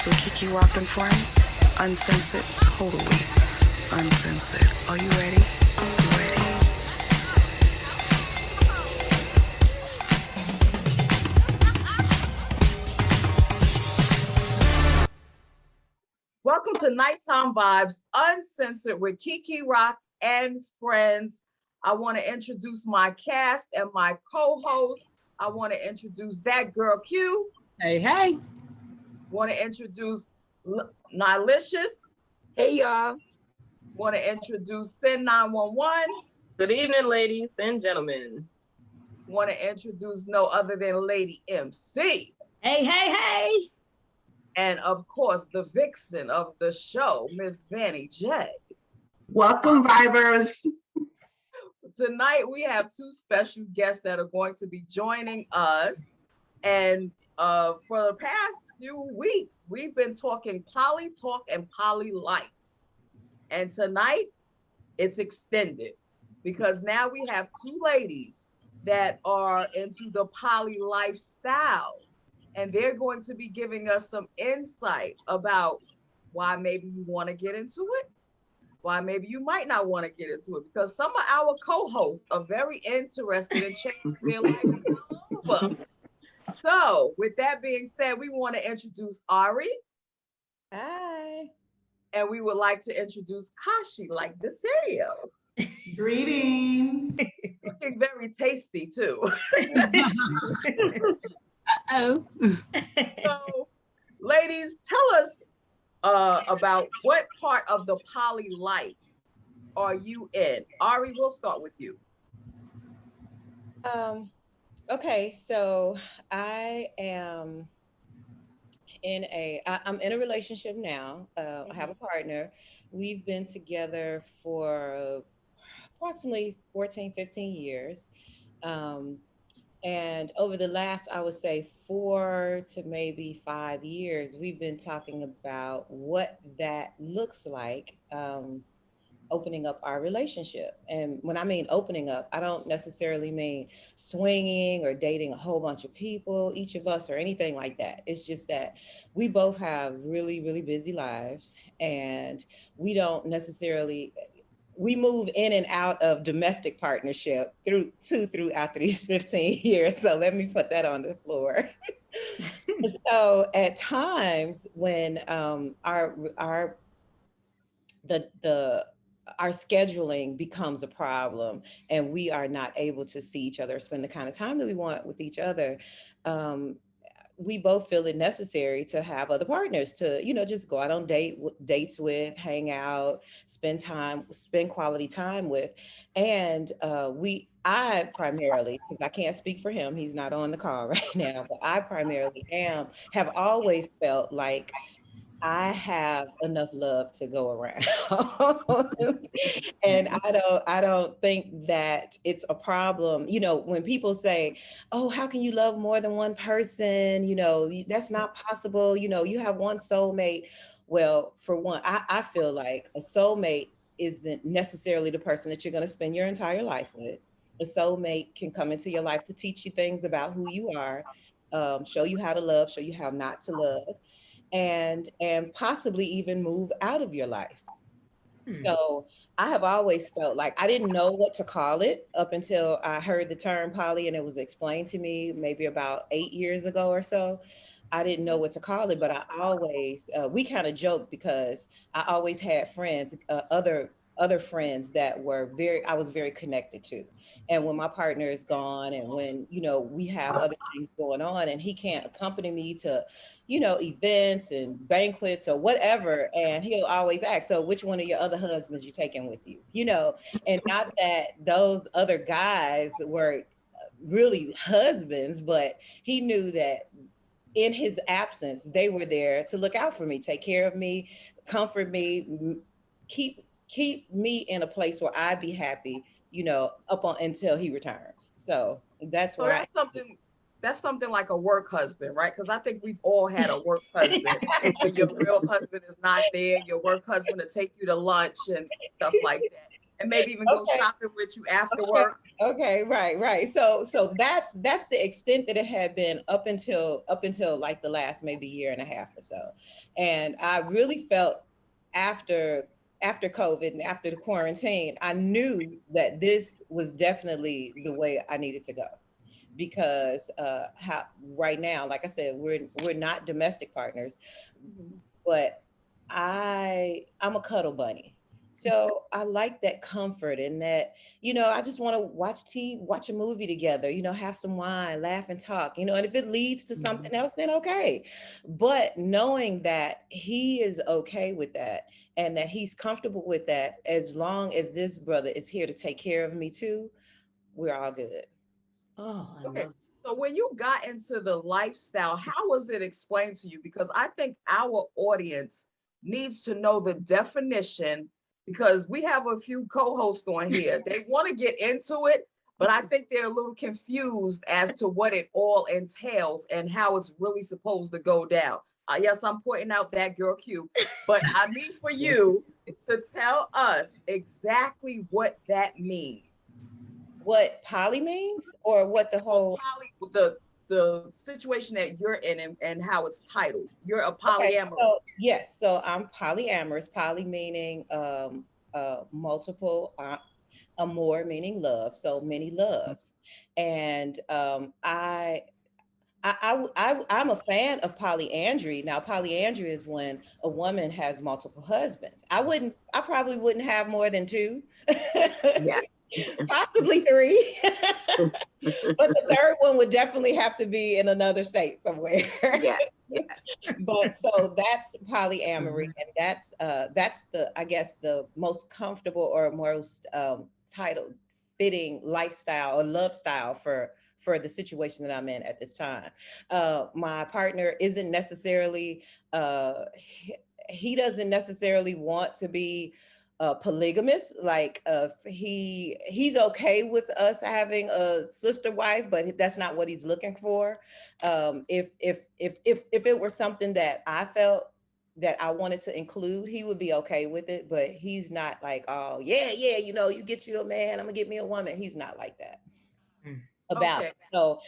with Kiki Rock and Friends. Uncensored, totally uncensored. Are you ready? You ready? Welcome to Nighttime Vibes Uncensored with Kiki Rock and Friends. I want to introduce my cast and my co-host. I want to introduce that girl Q. Hey, hey. Want to introduce Nylicious. Hey, y'all. Want to introduce Sin 911. Good evening, ladies and gentlemen. Want to introduce no other than Lady MC. Hey, hey, hey. And of course, the vixen of the show, Miss Vanny J. Welcome, Vibers. Tonight, we have two special guests that are going to be joining us. And for the past few weeks, we've been talking poly talk and poly life. And tonight, it's extended because now we have two ladies that are into the poly lifestyle. And they're going to be giving us some insight about why maybe you want to get into it, why maybe you might not want to get into it, because some of our co-hosts are very interested in changing their life over. So with that being said, we want to introduce Ari. Hi. And we would like to introduce Kashi, like the cereal. Greetings. Looking very tasty too. Uh-oh. So, ladies, tell us about what part of the poly life are you in? Ari, we'll start with you. Okay, so I'm in a relationship now. I have a partner. We've been together for approximately 14, 15 years. And over the last, I would say 4 to maybe 5 years, we've been talking about what that looks like, opening up our relationship. And when I mean opening up, I don't necessarily mean swinging or dating a whole bunch of people, each of us, or anything like that. It's just that we both have really, really busy lives, and we don't necessarily, we move in and out of domestic partnership throughout these 15 years. So let me put that on the floor. So at times when our scheduling becomes a problem and we are not able to see each other, spend the kind of time that we want with each other, we both feel it necessary to have other partners to, just go out on dates with, hang out, spend quality time with. And I primarily, because I can't speak for him, he's not on the call right now, but I primarily have always felt like I have enough love to go around. And I don't think that it's a problem. When people say, oh, how can you love more than one person? That's not possible. You have one soulmate. Well, for one, I feel like a soulmate isn't necessarily the person that you're going to spend your entire life with. A soulmate can come into your life to teach you things about who you are, show you how to love, show you how not to love, and possibly even move out of your life. So I have always felt like I didn't know what to call it up until I heard the term poly and it was explained to me maybe about 8 years ago or so. I didn't know what to call it, but I always, we kind of joked because I always had friends, other friends that I was very connected to. And when my partner is gone and when, we have other things going on and he can't accompany me to, events and banquets or whatever. And he'll always ask, so which one of your other husbands you taking with you? And not that those other guys were really husbands, but he knew that in his absence, they were there to look out for me, take care of me, comfort me, keep me in a place where I'd be happy, until he returns. So that's something like a work husband, right? Because I think we've all had a work husband. When your real husband is not there, your work husband to take you to lunch and stuff like that, and maybe even go shopping with you after work. Okay, right. So that's the extent that it had been up until like the last maybe year and a half or so. And I really felt after COVID and after the quarantine, I knew that this was definitely the way I needed to go. Because how right now, like I said, we're not domestic partners, Mhm. but I'm a cuddle bunny. So I like that comfort and that, I just want to watch TV, watch a movie together, have some wine, laugh and talk, and if it leads to something else, then okay. But knowing that he is okay with that and that he's comfortable with that, as long as this brother is here to take care of me too, we're all good. Oh, I Okay. love. So when you got into the lifestyle, how was it explained to you? Because I think our audience needs to know the definition, because we have a few co-hosts on here. They want to get into it, but I think they're a little confused as to what it all entails and how it's really supposed to go down. Yes, I'm pointing out that girl Q, but I need for you to tell us exactly what that means. What poly means or what the Well, whole. the situation that you're in, and how it's titled. You're a Okay, polyamorous. so yes, so I'm polyamorous, poly meaning multiple, amor meaning love, so many loves. And I'm a fan of polyandry. Now, polyandry is when a woman has multiple husbands. I probably wouldn't have more than two, Yeah. possibly three. But the third one would definitely have to be in another state somewhere. Yeah. Yes. But so that's polyamory, Mhm. and that's the, I guess, the most comfortable or most titled fitting lifestyle or love style for the situation that I'm in at this time. My partner isn't necessarily he doesn't necessarily want to be polygamous. Like he's okay with us having a sister wife, but that's not what he's looking for. If it were something that I felt that I wanted to include, he would be okay with it. But he's not like, oh yeah, you get you a man, I'm gonna get me a woman. He's not like that Mm. about Okay. it. So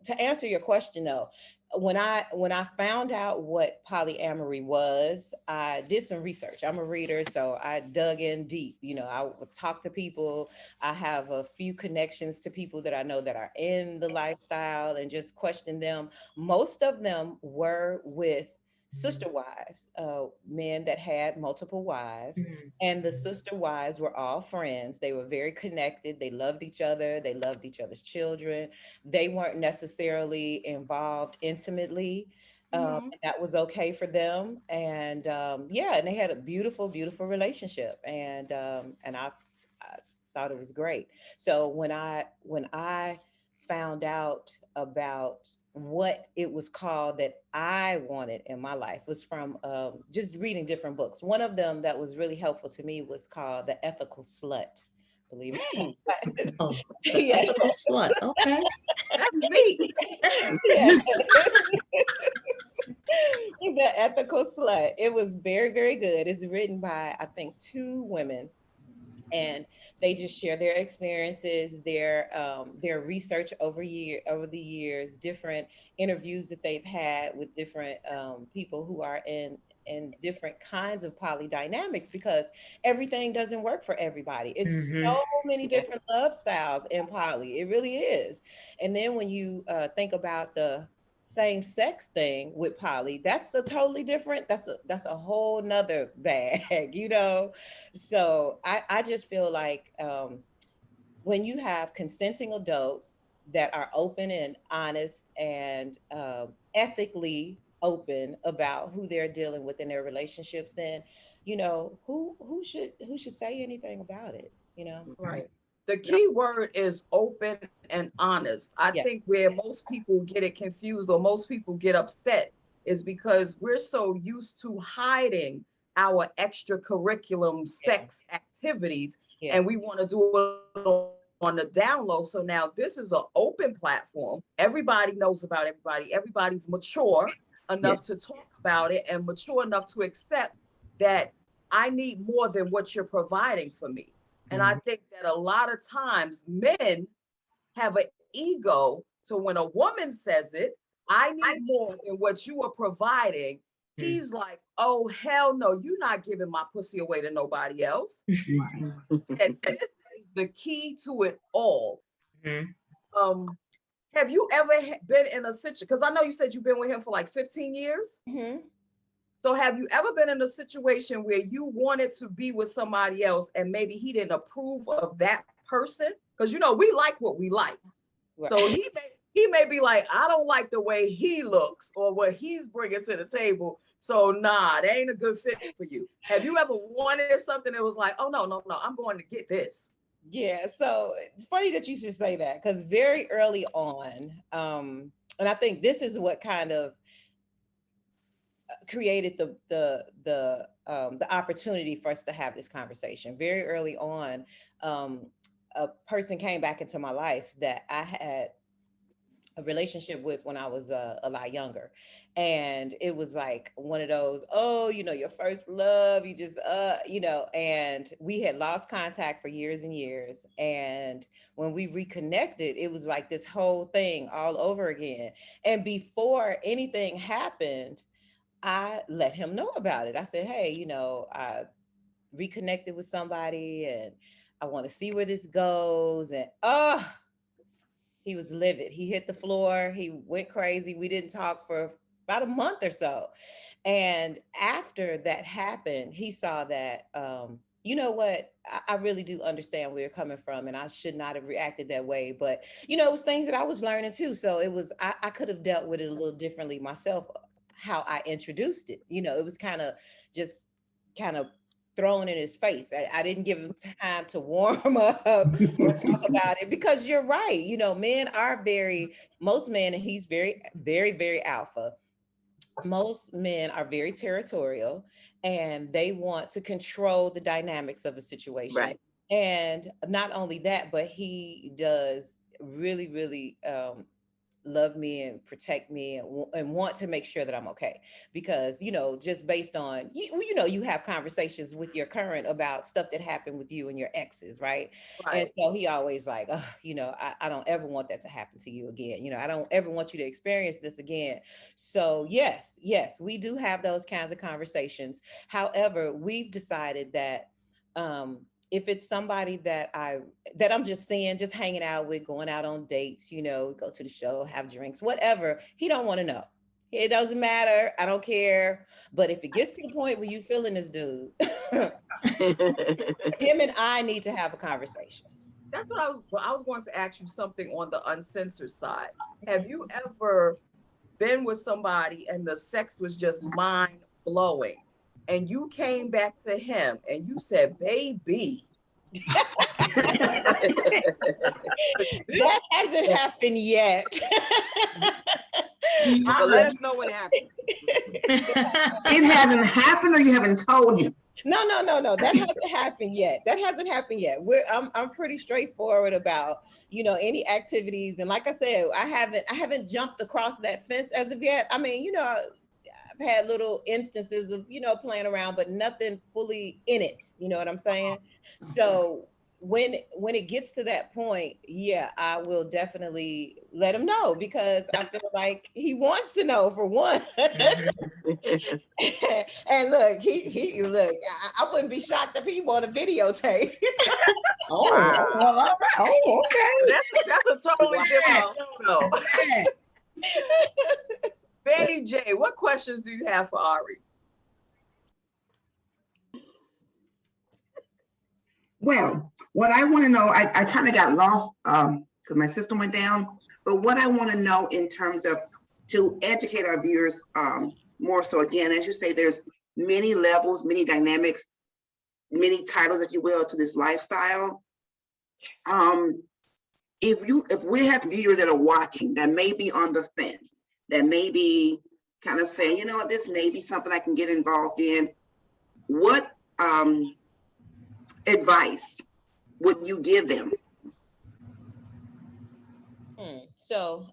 to answer your question though, when I found out what polyamory was, I did some research. I'm a reader, so I dug in deep. I would talk to people. I have a few connections to people that I know that are in the lifestyle and just question them. Most of them were with sister wives, men that had multiple wives, Mhm. and the sister wives were all friends. They were very connected. They loved each other. They loved each other's children. They weren't necessarily involved intimately. Mhm. And that was okay for them. And yeah, and they had a beautiful, beautiful relationship. And I thought it was great. So when I found out about what it was called that I wanted in my life was from just reading different books. One of them that was really helpful to me was called The Ethical Slut. Believe it or not. Oh, the Yeah. ethical slut. Okay. That's neat. Yeah. The Ethical Slut. It was very, very good. It's written by, I think, two women, and they just share their experiences, their research over the years, different interviews that they've had with different people who are in different kinds of poly dynamics, because everything doesn't work for everybody. It's Hmm. so many Yeah. different love styles in poly. It really is. And then when you think about the same sex thing with poly, that's a totally different, that's a whole nother bag, So I just feel like when you have consenting adults that are open and honest and ethically open about who they're dealing with in their relationships, then who should say anything about it. Right. The Yep. key word is open and honest. I Yeah, think where most people get it confused or most people get upset is because we're so used to hiding our extracurriculum yeah, sex activities, yeah, and we want to do it on the down low. So now this is an open platform. Everybody knows about everybody. Everybody's mature Yeah. enough to talk about it and mature enough to accept that I need more than what you're providing for me. And I think that a lot of times men have an ego. So when a woman says it, I need more than what you are providing. He's like, oh, hell no, you're not giving my pussy away to nobody else. And this is the key to it all. Have you ever been in a situation, because I know you said you've been with him for like 15 years. So have you ever been in a situation where you wanted to be with somebody else and maybe he didn't approve of that person? Because, you know, we like what we like. Right. So he may be like, I don't like the way he looks or what he's bringing to the table. So nah, that ain't a good fit for you. Have you ever wanted something that was like, oh, no, I'm going to get this? Yeah, so it's funny that you should say that, because very early on, and I think this is what kind of created the opportunity for us to have this conversation. Very early on, a person came back into my life that I had a relationship with when I was a lot younger. And it was like one of those, oh, you know, your first love, you just, you know, and we had lost contact for years and years. And when we reconnected, it was like this whole thing all over again. And before anything happened, I let him know about it. I said, hey, you know, I reconnected with somebody and I want to see where this goes. And he was livid. He hit the floor. He went crazy. We didn't talk for about a month or so. And after that happened, he saw that, you know what, I really do understand where you're coming from and I should not have reacted that way. But, you know, it was things that I was learning too. So it was, I could have dealt with it a little differently myself, how I introduced it. You know, it was kind of thrown in his face. I didn't give him time to warm up or talk about it, because you're right. You know, men are most men, and he's very, very, very alpha. Most men are very territorial and they want to control the dynamics of a situation. Right. And not only that, but he does really, really, love me and protect me and want to make sure that I'm okay. Because, you know, just based on, you know, you have conversations with your current about stuff that happened with you and your exes, right? And so he always like, oh, you know, I don't ever want that to happen to you again. You know, I don't ever want you to experience this again. So yes, we do have those kinds of conversations. However, we've decided that, if it's somebody that I'm just seeing, just hanging out with, going out on dates, you know, go to the show, have drinks, whatever, he don't want to know. It doesn't matter. I don't care. But if it gets to the point where you feeling this dude, him and I need to have a conversation. That's what I was going to ask you something on the uncensored side. Have you ever been with somebody and the sex was just mind blowing? And you came back to him and you said, baby. That hasn't happened yet. But let us know when it happened. It hasn't happened, or you haven't told him? No. That hasn't happened yet. I'm pretty straightforward about, you know, any activities. And like I said, I haven't jumped across that fence as of yet. I mean, you know, I've had little instances of, you know, playing around, but nothing fully in it. You know what I'm saying? So when it gets to that point, yeah, I will definitely let him know, because I feel like he wants to know, for one. And look, he look, I wouldn't be shocked if he want a videotape. Okay. That's a totally different show, though. Betty J, what questions do you have for Ari? Well, what I want to know, I kind of got lost because my system went down. But what I want to know in terms of, to educate our viewers more so, again, as you say, there's many levels, many dynamics, many titles, if you will, to this lifestyle. If we have viewers that are watching that may be on the fence, that may be kind of saying, you know what, this may be something I can get involved in, what advice would you give them? So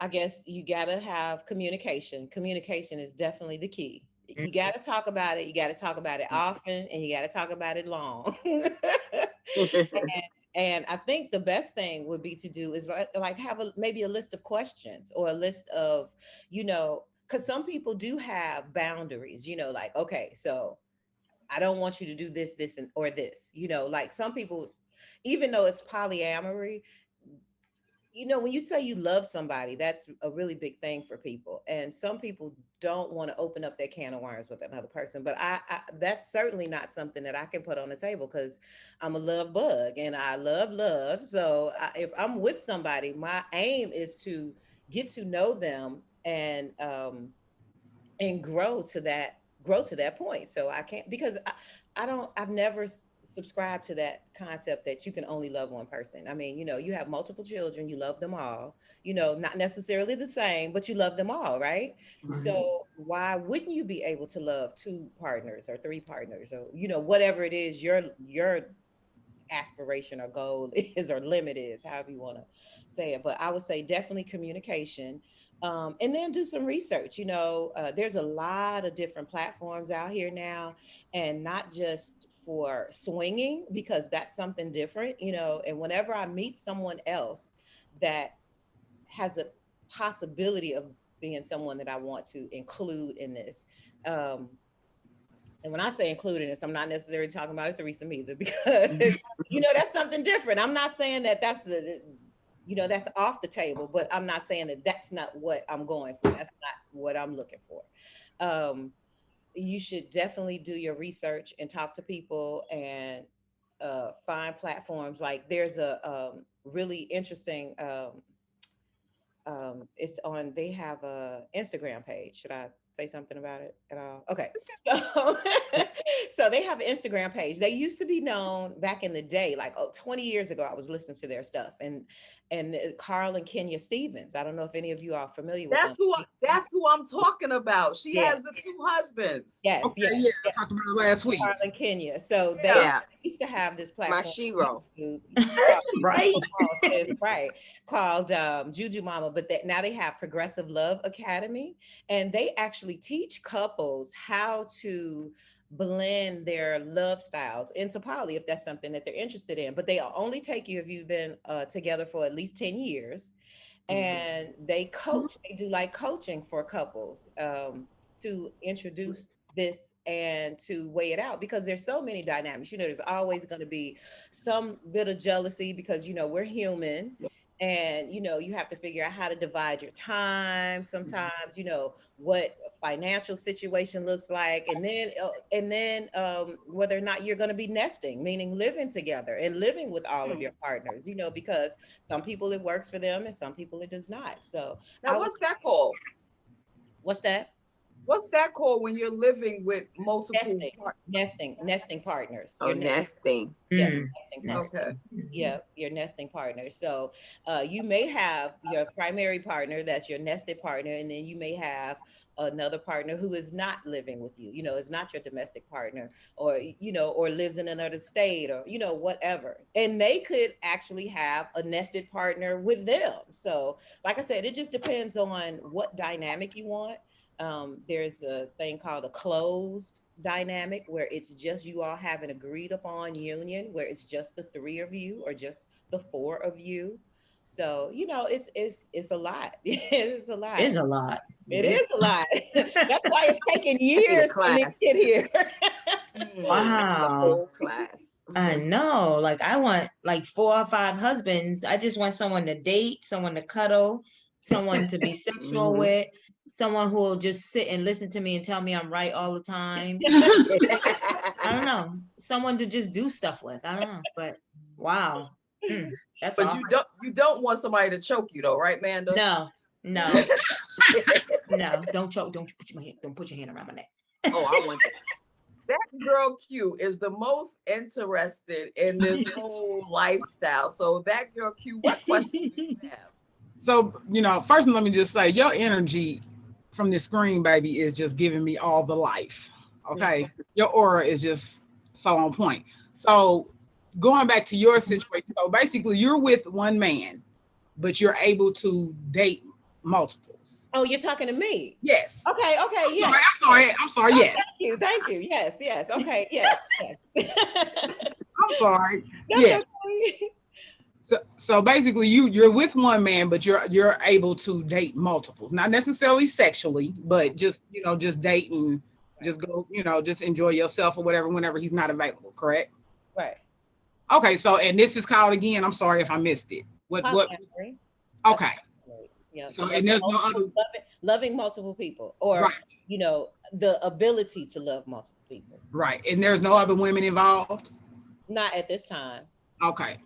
I guess you gotta have communication. Communication is definitely the key. You gotta talk about it. You gotta talk about it often, and you gotta talk about it long. And I think the best thing would be to do is like have maybe a list of questions or a list of, because some people do have boundaries, like, okay, so I don't want you to do this, this, and or this, like some people, even though it's polyamory, when you say you love somebody, that's a really big thing for people. And some people don't want to open up that can of worms with another person. But I that's certainly not something that I can put on the table because I'm a love bug and I love love. So if I'm with somebody, my aim is to get to know them and grow to that point. So I can't, because I've never subscribed to that concept that you can only love one person. I mean, you have multiple children, you love them all, not necessarily the same, but you love them all, right? So why wouldn't you be able to love two partners or three partners or, whatever it is your aspiration or goal is or limit is, however you want to say it. But I would say definitely communication. And then do some research. There's a lot of different platforms out here now, and not just for swinging, because that's something different, and whenever I meet someone else that has a possibility of being someone that I want to include in this, and when I say including this, I'm not necessarily talking about a threesome either, because, that's something different. I'm not saying that that's that's off the table, but I'm not saying that that's not what I'm going for. That's not what I'm looking for. You should definitely do your research and talk to people and find platforms. Like there's a really interesting, they have a Instagram page. Should I say something about it at all? Okay. So they have an Instagram page. They used to be known back in the day, like 20 years ago, I was listening to their stuff, and Carl and Kenya Stevens. I don't know if any of you are familiar with them. That's who I'm talking about. She has the two husbands. Yes. Okay, yeah, I talked about it last week. Carl and Kenya. So they used to have this platform. My shiro. Right. Right. Called Juju Mama, but now they have Progressive Love Academy, and they actually teach couples how to blend their love styles into poly if that's something that they're interested in. But they'll only take you if you've been together for at least 10 years. And they coach, they do like coaching for couples to introduce this and to weigh it out, because there's so many dynamics. There's always going to be some bit of jealousy because, we're human. And, you have to figure out how to divide your time sometimes, what financial situation looks like. And then whether or not you're going to be nesting, meaning living together and living with all of your partners, because some people it works for them and some people it does not. So now what's that called? What's that? What's that called when you're living with multiple nesting partners? Oh, nesting. Yeah, Nesting. Okay. Yeah, your nesting partner. So you may have your primary partner, that's your nested partner, and then you may have another partner who is not living with you, is not your domestic partner, or or lives in another state, or whatever. And they could actually have a nested partner with them. So like I said, it just depends on what dynamic you want. There's a thing called a closed dynamic, where it's just you all have an agreed upon union, where it's just the three of you or just the four of you. So it's a lot. It's a lot. It is a lot. It is a lot. That's why it's taking years for me to get here. Wow. Whole class. I know. Like I want like 4 or 5 husbands. I just want someone to date, someone to cuddle, someone to be sexual with, someone who will just sit and listen to me and tell me I'm right all the time. I don't know. Someone to just do stuff with. I don't know. But wow. That's but awesome. you don't want somebody to choke you though, right, Manda? No. No, don't choke. Don't put your hand around my neck. Oh, I want that. That girl Q is the most interested in this whole lifestyle. So that girl Q, what questions do you have? So, first let me just say, your energy from the screen, baby, is just giving me all the life. Okay. Your aura is just so on point. So going back to your situation, so basically you're with one man, but you're able to date multiples. Oh, you're talking to me? Yes. Okay. Yeah. I'm sorry. Yes. Thank you. Yes. Okay. Yes. I'm sorry. That's Yeah. okay. So basically you're with one man, but you're able to date multiples, not necessarily sexually, but just, just dating, just go, just enjoy yourself or whatever, whenever he's not available, correct? Right. Okay, so, and this is called again, I'm sorry if I missed it. What, Polyamory. That's okay. polyamory. Yeah. So, and there's no other, Loving multiple people, or right, the ability to love multiple people. right. And there's no other women involved? Not at this time. Okay.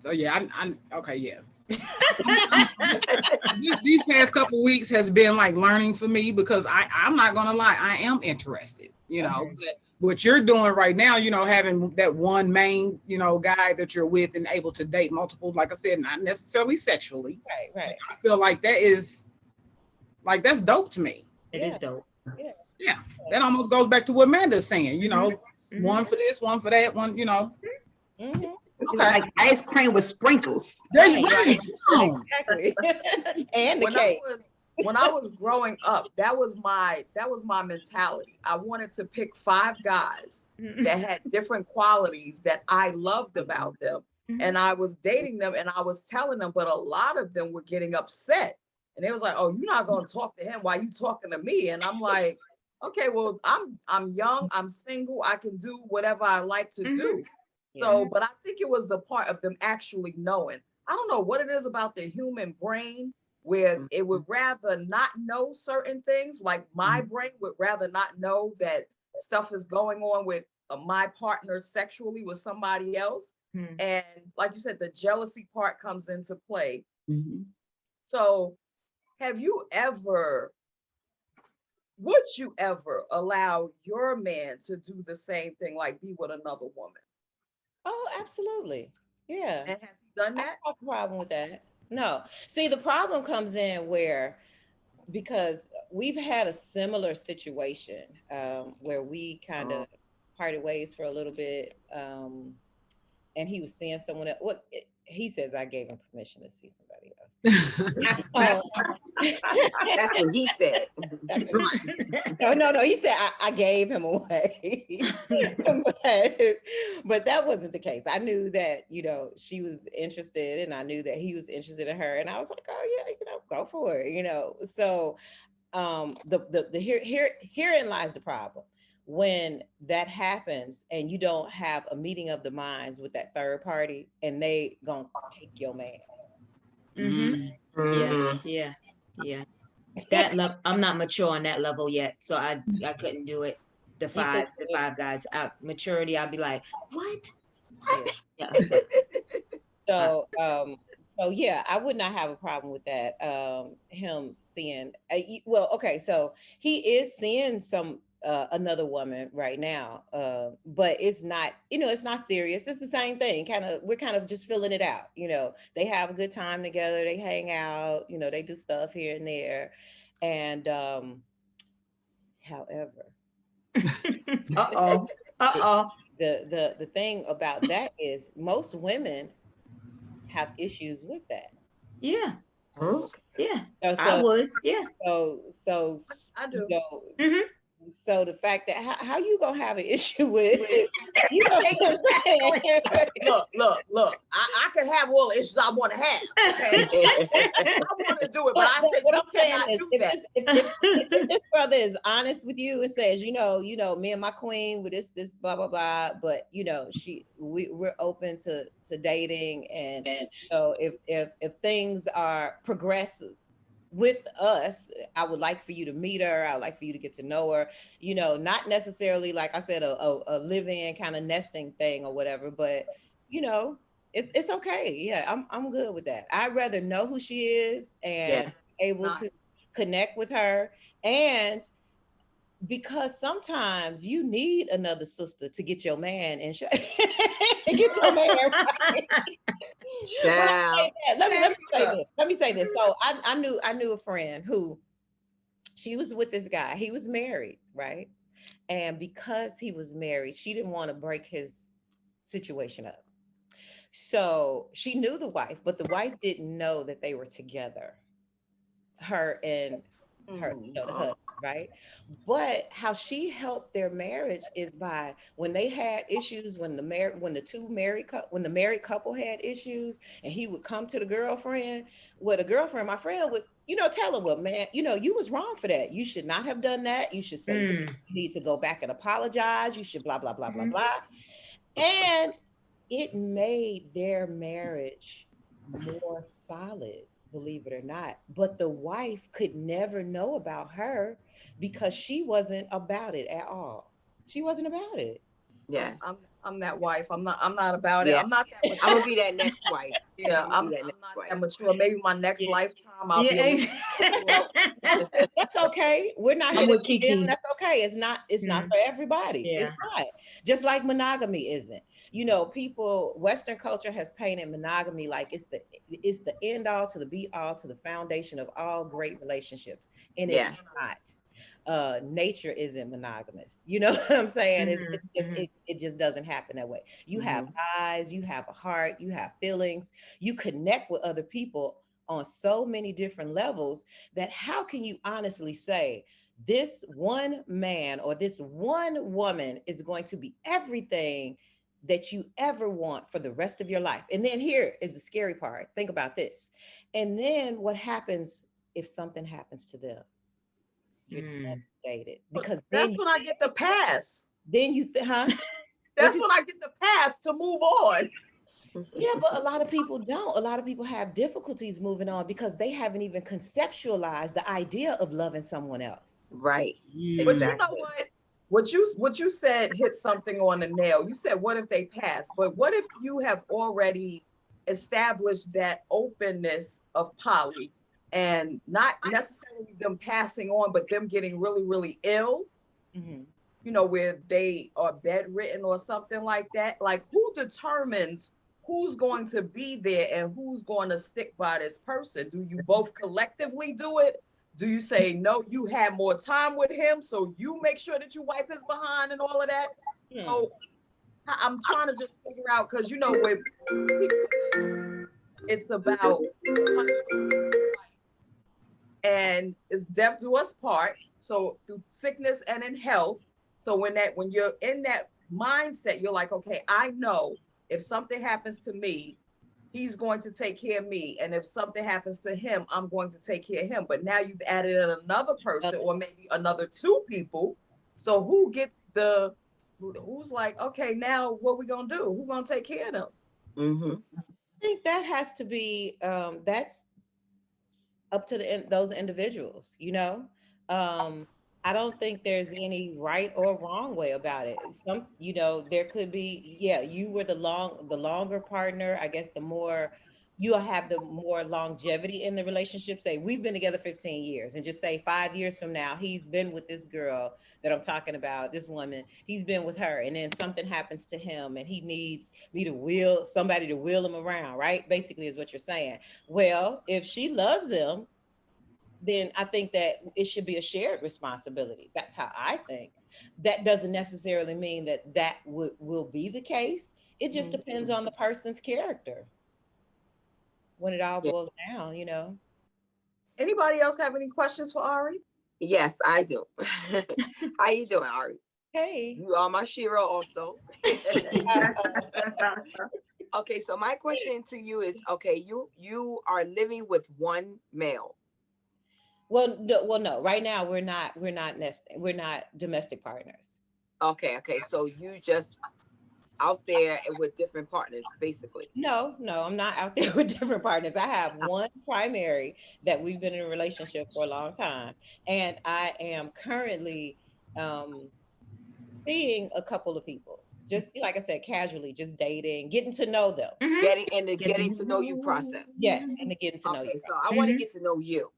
So yeah, okay, yeah. These past couple weeks has been like learning for me, because I'm not gonna lie, I am interested, but what you're doing right now, having that one main, guy that you're with and able to date multiple, like I said, not necessarily sexually. Right. I feel like that's dope to me. It is dope. Yeah. That almost goes back to what Amanda's saying, one for this, one for that, one, Mm-hmm. Okay. Like ice cream with sprinkles. There you go. Exactly. And the cake. When I was growing up, that was my mentality. I wanted to pick 5 guys that had different qualities that I loved about them. And I was dating them and I was telling them, but a lot of them were getting upset. And they was like, "Oh, you're not going to talk to him. Why you talking to me?" And I'm like, okay, well, I'm young, I'm single, I can do whatever I like to do. So, but I think it was the part of them actually knowing. I don't know what it is about the human brain where it would rather not know certain things. Like my brain would rather not know that stuff is going on with my partner sexually with somebody else. And like you said, the jealousy part comes into play. So would you ever allow your man to do the same thing, like be with another woman? Oh, absolutely. Yeah. And has he done I that? don't have a problem with that. No. See, the problem comes in because we've had a similar situation where we kind of parted ways for a little bit, and he was seeing someone else. He says I gave him permission to see somebody else. That's what he said. No. He said I gave him away, but that wasn't the case. I knew that she was interested, and I knew that he was interested in her, and I was like, oh yeah, go for it, So, herein lies the problem. When that happens and you don't have a meeting of the minds with that third party, and they gonna take your man. Yeah. That level, I'm not mature on that level yet, so I couldn't do it. The five guys out maturity, I'd be like, what? Yeah. So yeah, I would not have a problem with that. Him seeing, so he is seeing another woman right now, but it's not, it's not serious. It's the same thing. We're kind of just filling it out. They have a good time together. They hang out. They do stuff here and there. And however, the thing about that is most women have issues with that. Yeah. Yeah. I would. Yeah. So I do. So the fact that how you gonna have an issue with you know what I'm saying? Look, I can have all the issues I want to have. Okay? I want to do it, but I said what I'm saying is if this brother is honest with you and says, me and my queen with this blah blah blah, but we're open to dating, and so if things are progressive with us, I would like for you to meet her. I would like for you to get to know her, not necessarily, like I said, a live-in kind of nesting thing or whatever, but it's okay. Yeah, I'm good with that. I'd rather know who she is and able to connect with her, and because sometimes you need another sister to get your man and get your man right. Let me say this. So I knew a friend who, she was with this guy. He was married, right? And because he was married, she didn't want to break his situation up. So she knew the wife, but the wife didn't know that they were together. Her and her, the husband, right? But how she helped their marriage is by when they had issues, when the married couple had issues, and he would come to the girlfriend. Well, the girlfriend, my friend, would tell him, well, man, you was wrong for that. You should not have done that. You should say this. You need to go back and apologize. You should blah blah blah blah blah. And it made their marriage more solid, believe it or not. But the wife could never know about her because she wasn't about it at all. She wasn't about it. Yes. I'm that wife. I'm not about it. Yeah. I'm not that mature. I'm gonna be that next wife. Yeah, I'm not that mature. Maybe my next lifetime I'll be That's okay. We're not I'm here with to Keke. That's okay. It's not for everybody. Yeah. It's not. Just like monogamy isn't. Western culture has painted monogamy like it's the end all to the be all to the foundation of all great relationships. And it's not. Nature isn't monogamous. You know what I'm saying? It just doesn't happen that way. You have eyes, you have a heart, you have feelings, you connect with other people on so many different levels that how can you honestly say this one man or this one woman is going to be everything that you ever want for the rest of your life? And then here is the scary part. Think about this. And then what happens if something happens to them? You're devastated because that's when I get the pass. Then That's when I get the pass to move on. Yeah, but a lot of people don't. A lot of people have difficulties moving on because they haven't even conceptualized the idea of loving someone else. Right. But you know what? What you said hit something on the nail. You said, what if they pass? But what if you have already established that openness of poly and not necessarily them passing on, but them getting really, really ill? Where they are bedridden or something like that. Like, who determines who's going to be there and who's going to stick by this person? Do you both collectively do it? Do you say, no, you had more time with him, so you make sure that you wipe his behind and all of that? So I'm trying to just figure out, because, when it's about, and it's death do us part. So through sickness and in health. So when you're in that mindset, you're like, okay, I know if something happens to me, he's going to take care of me. And if something happens to him, I'm going to take care of him. But now you've added in another person or maybe another two people. So who gets who's like, okay, now what we going to do? Who's going to take care of them? I think that has to be, that's up to those individuals, I don't think there's any right or wrong way about it. There could be, you were the longer partner. I guess the more you'll have the more longevity in the relationship. Say we've been together 15 years and just say 5 years from now, he's been with this girl that I'm talking about, this woman, he's been with her. And then something happens to him and he needs somebody to wheel him around, right? Basically is what you're saying. Well, if she loves him, then I think that it should be a shared responsibility. That's how I think. That doesn't necessarily mean that will be the case. It just depends on the person's character when it all boils down, Anybody else have any questions for Ari? Yes, I do. How you doing, Ari? Hey. You are my Shira also. Okay, so my question to you is, okay, you are living with one male. Well, no. Right now, we're not nesting. We're not domestic partners. Okay. So you just out there with different partners, basically. No, I'm not out there with different partners. I have one primary that we've been in a relationship for a long time, and I am currently seeing a couple of people. Just like I said, casually, just dating, getting to know them. Getting to know you process. Yes, and the getting to know you. Okay, so I want to get to know you.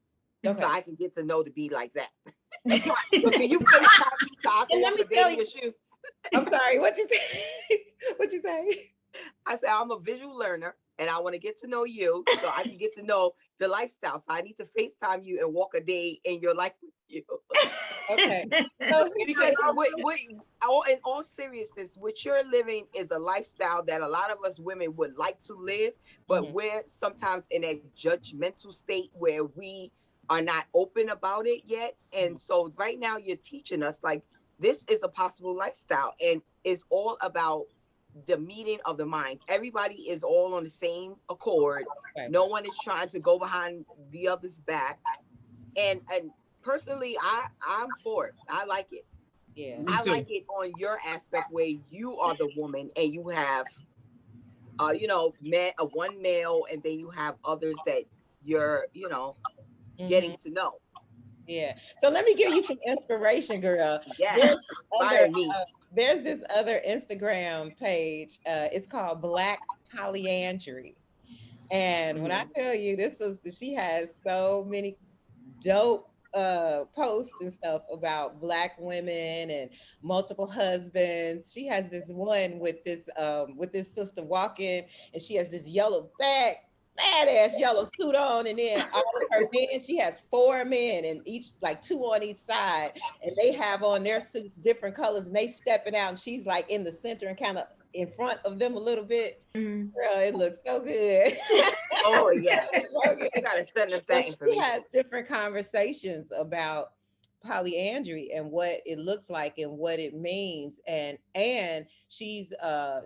Okay. So I can get to know to be like that. So can you FaceTime me so I can let me tell you your shoes? I'm sorry, what you say? What you say? I said I'm a visual learner and I want to get to know you so I can get to know the lifestyle. So I need to FaceTime you and walk a day in your life with you. Okay. Because in all seriousness, what you're living is a lifestyle that a lot of us women would like to live, but we're sometimes in a judgmental state where we are not open about it yet. And so right now you're teaching us like this is a possible lifestyle, and it's all about the meeting of the minds. Everybody is all on the same accord. Right. No one is trying to go behind the other's back. And personally, I'm for it. I like it. Yeah. Me I too. like it on your aspect where you are the woman and you have one male, and then you have others that you're, getting to know. Yeah. So let me give you some inspiration, girl. Yes. Fire me. There's this other Instagram page. It's called Black Polyandry. And when I tell you this sister, she has so many dope posts and stuff about Black women and multiple husbands. She has this one with this sister walking, and she has this yellow badass yellow suit on, and then all of her men, she has 4 men, and each like 2 on each side, and they have on their suits different colors, and they stepping out, and she's like in the center and kind of in front of them a little bit. Girl, it looks so good. Oh yes. You gotta send us that information. She has different conversations about polyandry and what it looks like and what it means, and she's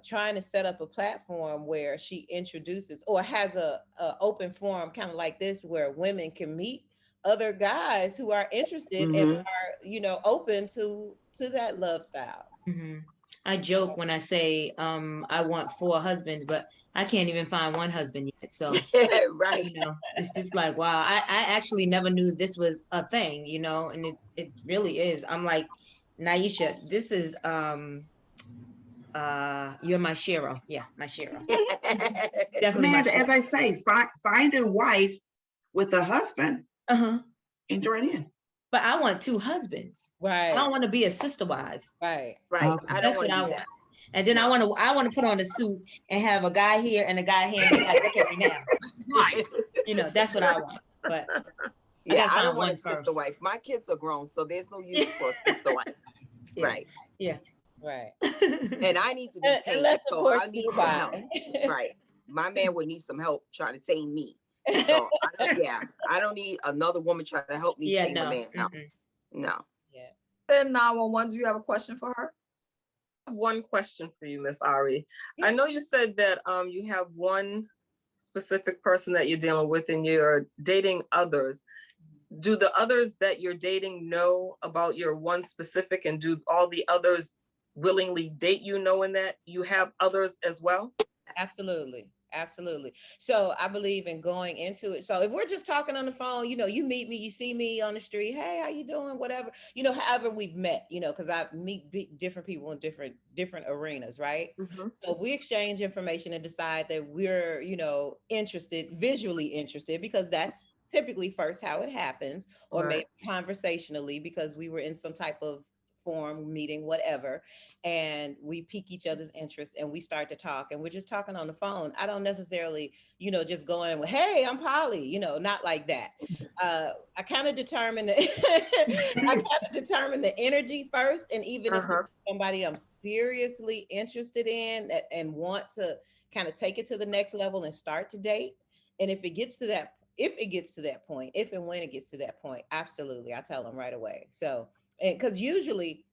trying to set up a platform where she introduces or has a open forum kind of like this where women can meet other guys who are interested and are open to that love style. I joke when I say I want 4 husbands, but I can't even find one husband yet. So right. It's just like, wow, I actually never knew this was a thing, and it really is. I'm like, Naisha, this is you're my Shiro. Yeah, my Shiro. Definitely my Shiro. As I say, find a wife with a husband and join in. But I want 2 husbands. Right. I don't want to be a sister wife. Right. Okay. That's what I want. And then I want to put on a suit and have a guy here and a guy here and be like, look at me now. Right. That's what I want. But I don't want a sister wife. My kids are grown, so there's no use for a sister wife. Yeah. Right. Yeah. Right. And I need to be tamed, so I need some help. Right. My man would need some help trying to tame me. So I don't need another woman trying to help me tame a man. No. Yeah. And 911, do you have a question for her? One question for you, Miss Ari. I know you said that you have one specific person that you're dealing with and you're dating others. Do the others that you're dating know about your one specific, and do all the others willingly date you knowing that you have others as well? Absolutely. Absolutely. So I believe in going into it. So if we're just talking on the phone, you meet me, you see me on the street, hey, how you doing? Whatever, however we've met, because I meet different people in different arenas, right? So we exchange information and decide that we're, visually interested, because that's typically first how it happens, or maybe conversationally because we were in some type of forum, meeting, whatever, and we pique each other's interest and we start to talk, and we're just talking on the phone. I don't necessarily, just go in with, hey, I'm Polly, not like that. I kind of determine the energy first, and even if it's somebody I'm seriously interested in and want to kind of take it to the next level and start to date, and if it gets to that point, if and when it gets to that point, absolutely, I tell them right away. So, and because usually,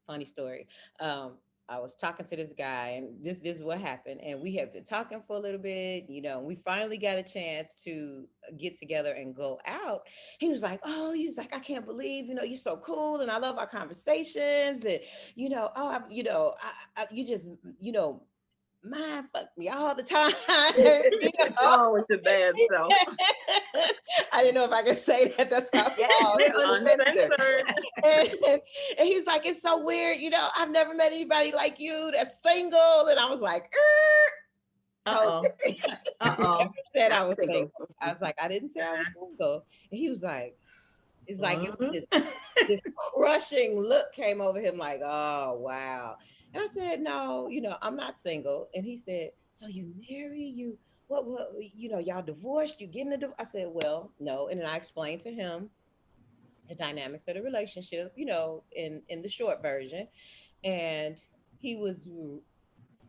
funny story, I was talking to this guy, and this is what happened, and we have been talking for a little bit, and we finally got a chance to get together and go out. He was like, I can't believe, you're so cool, and I love our conversations, and you just, mind fuck me all the time. Oh, with your bad self. I didn't know if I could say that. That's how and he's like, it's so weird, I've never met anybody like you that's single. And I was like, said I was single. I was like, I didn't say I was single. And he was like, it's like this crushing look came over him, like, oh wow. And I said, no, I'm not single. And he said, so you married, what, y'all divorced, you getting a divorce? I said, well, no. And then I explained to him the dynamics of the relationship, in the short version. And he was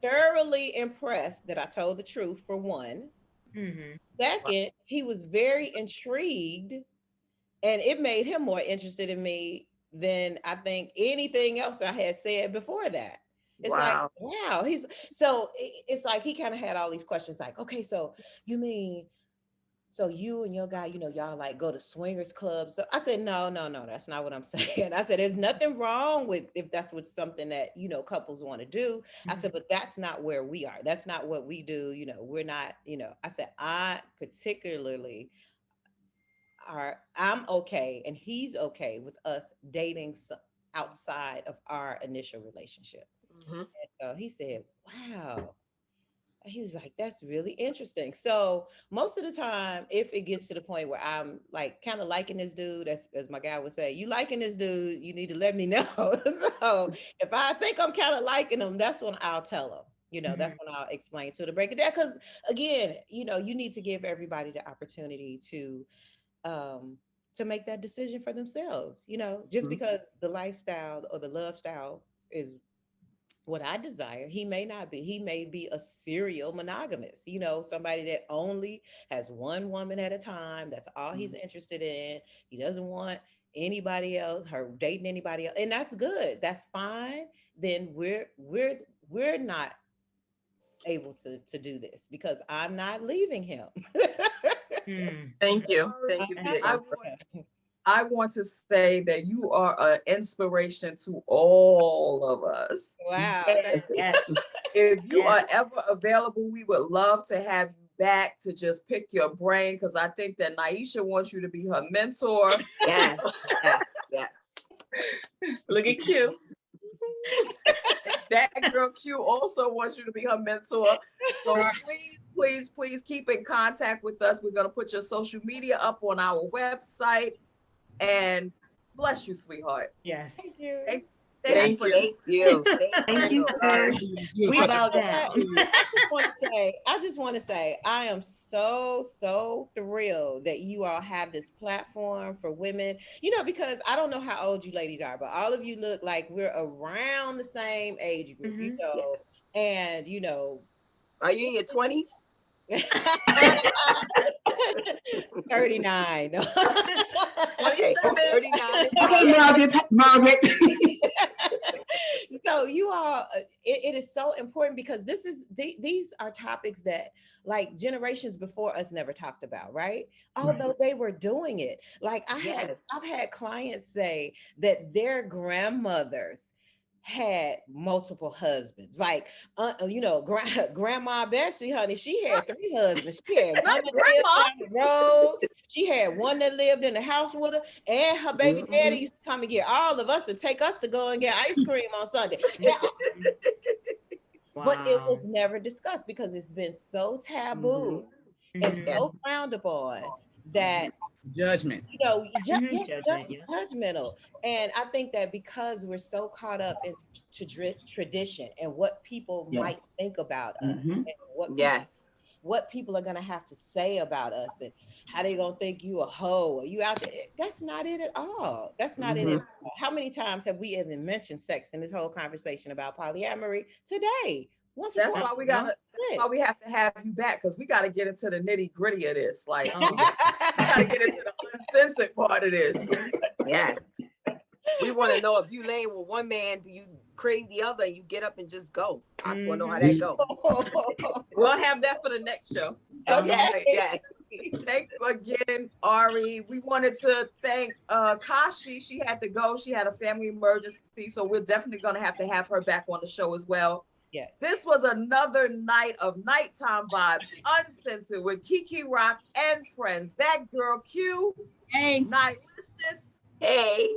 thoroughly impressed that I told the truth, for one. Mhm. Second, he was very intrigued, and it made him more interested in me than I think anything else I had said before that. It's like, Wow. wow, it's like he kind of had all these questions like, okay, so you mean, so you and your guy, y'all like go to swingers clubs. So I said, no, that's not what I'm saying. I said, there's nothing wrong with if that's what something that, couples want to do. I said, but that's not where we are. That's not what we do. We're not, I said, I particularly I'm okay and he's okay with us dating outside of our initial relationship. Mhm. And so he said, wow. He was like, that's really interesting. So most of the time, if it gets to the point where I'm like kind of liking this dude, as my guy would say, you liking this dude, you need to let me know. So if I think I'm kind of liking him, that's when I'll tell him. That's when I'll explain to break it down. Because again, you need to give everybody the opportunity to make that decision for themselves. Just because the lifestyle or the love style is what I desire, he may not be. He may be a serial monogamous, somebody that only has one woman at a time. That's all he's interested in. He doesn't want anybody else, her dating anybody else. And that's good. That's fine. Then we're not able to do this because I'm not leaving him. Thank you. Thank you. I want to say that you are an inspiration to all of us. Wow. Yes. If you are ever available, we would love to have you back to just pick your brain, because I think that Naisha wants you to be her mentor. Yes. Yes. Look at Q. That girl Q also wants you to be her mentor. So please keep in contact with us. We're going to put your social media up on our website. And bless you, sweetheart. Yes. Thank you. Thank you. Thank you. We bow down. I just want to say, I am so thrilled that you all have this platform for women, because I don't know how old you ladies are, but all of you look like we're around the same age group, and, Are you in your 20s? 39. Okay, 39. Okay, Margaret. So you all, it is so important because these are topics that like generations before us never talked about, right? Although they were doing it. Like I've had clients say that their grandmothers had multiple husbands. Like, Grandma Bessie, honey, she had 3 husbands. She had one that lived down the road. She had one that lived in the house with her, and her baby daddy used to come and get all of us and take us to go and get ice cream on Sunday. Wow. But it was never discussed because it's been so taboo and so frowned upon that judgment. Judgmental. And I think that because we're so caught up in tradition and what people might think about us, and what people are gonna have to say about us, and how they gonna think you a hoe or you out there. That's not it at all. That's not it at all. How many times have we even mentioned sex in this whole conversation about polyamory today? That's why we have to have you back, because we got to get into the nitty gritty of this. Like, we got to get into the uncensored part of this. Yes. We want to know, if you lay with one man, do you crave the other and you get up and just go? I just want to know how that go. We'll have that for the next show. Okay. Yes. Thank you again, Ari. We wanted to thank Kashi. She had to go. She had a family emergency. So we're definitely going to have her back on the show as well. Yes. This was another night of Nighttime Vibes Uncensored with Keke Rock and Friends. That girl Q. Hey. Nighticious. Hey.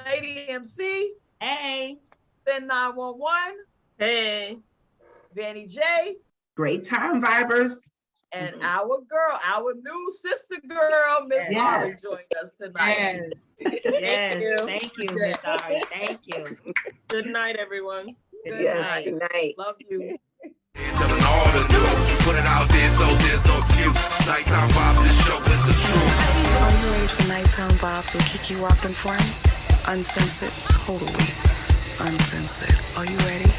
Lady MC. Hey. Then 911. Hey. Vanny J. Great time, Vibers. And our new sister girl, Miss Ari, joined us tonight. Yes. Thank you, Miss Ari. Thank you. Good night, everyone. Good night. Love you. Telling all the news, you put it out there, so there's no excuse. Nighttime Vibes, this show is the truth. Are you ready for Nighttime Vibes with Keke Rock and Friends? Uncensored, totally uncensored. Are you ready?